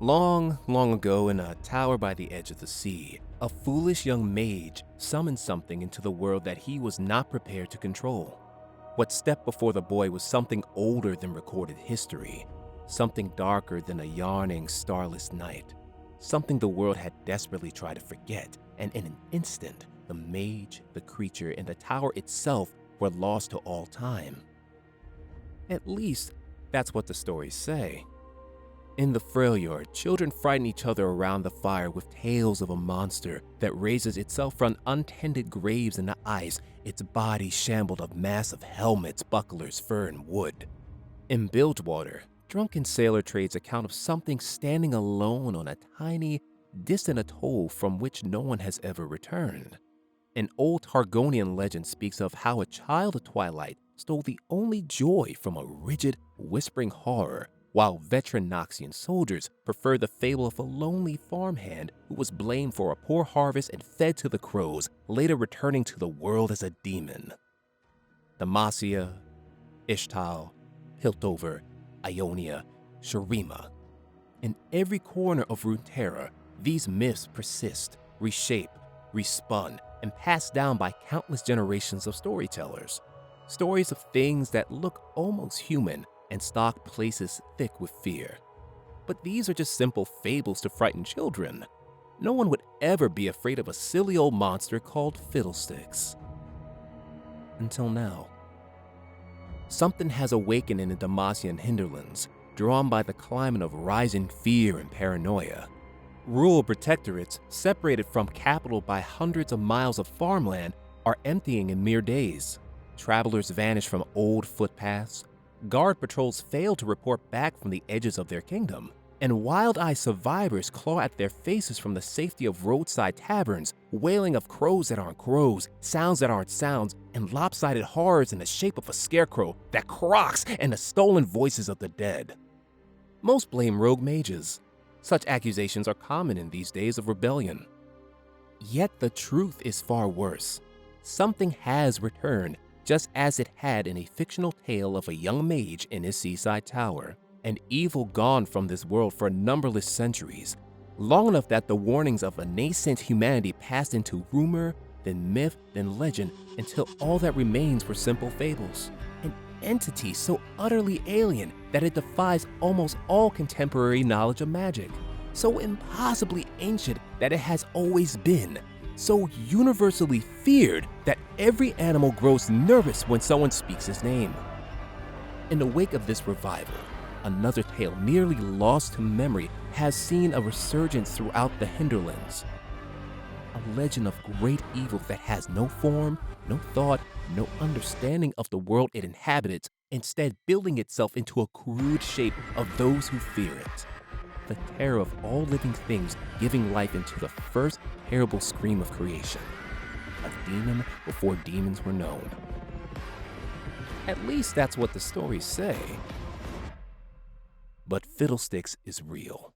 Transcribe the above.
Long, long ago, in a tower by the edge of the sea, a foolish young mage summoned something into the world that he was not prepared to control. What stepped before the boy was something older than recorded history, something darker than a yawning, starless night, something the world had desperately tried to forget, and in an instant, the mage, the creature, and the tower itself were lost to all time. At least, that's what the stories say. In the Freljord, children frighten each other around the fire with tales of a monster that raises itself from untended graves in the ice, its body shambled of massive helmets, bucklers, fur, and wood. In Bilgewater, drunken sailor trades account of something standing alone on a tiny, distant atoll from which no one has ever returned. An old Targonian legend speaks of how a child of Twilight stole the only joy from a rigid, whispering horror, while veteran Noxian soldiers prefer the fable of a lonely farmhand who was blamed for a poor harvest and fed to the crows, later returning to the world as a demon. Demacia, Ishtal, Piltover, Ionia, Shurima. In every corner of Runeterra, these myths persist, reshape, respun, and passed down by countless generations of storytellers. Stories of things that look almost human and stock places thick with fear. But these are just simple fables to frighten children. No one would ever be afraid of a silly old monster called Fiddlesticks. Until now. Something has awakened in the Demacian hinterlands, drawn by the climate of rising fear and paranoia. Rural protectorates, separated from capital by hundreds of miles of farmland, are emptying in mere days. Travelers vanish from old footpaths. Guard patrols fail to report back from the edges of their kingdom, and wild-eyed survivors claw at their faces from the safety of roadside taverns, wailing of crows that aren't crows, sounds that aren't sounds, and lopsided horrors in the shape of a scarecrow that croaks and the stolen voices of the dead. Most blame rogue mages. Such accusations are common in these days of rebellion. Yet the truth is far worse. Something has returned, just as it had in a fictional tale of a young mage in his seaside tower, an evil gone from this world for numberless centuries, long enough that the warnings of a nascent humanity passed into rumor, then myth, then legend, until all that remains were simple fables. An entity so utterly alien that it defies almost all contemporary knowledge of magic, so impossibly ancient that it has always been, so universally feared that every animal grows nervous when someone speaks his name. In the wake of this revival, another tale nearly lost to memory has seen a resurgence throughout the hinterlands. A legend of great evil that has no form, no thought, no understanding of the world it inhabits, instead building itself into a crude shape of those who fear it. The terror of all living things giving life into the first terrible scream of creation. A demon before demons were known. At least that's what the stories say. But Fiddlesticks is real.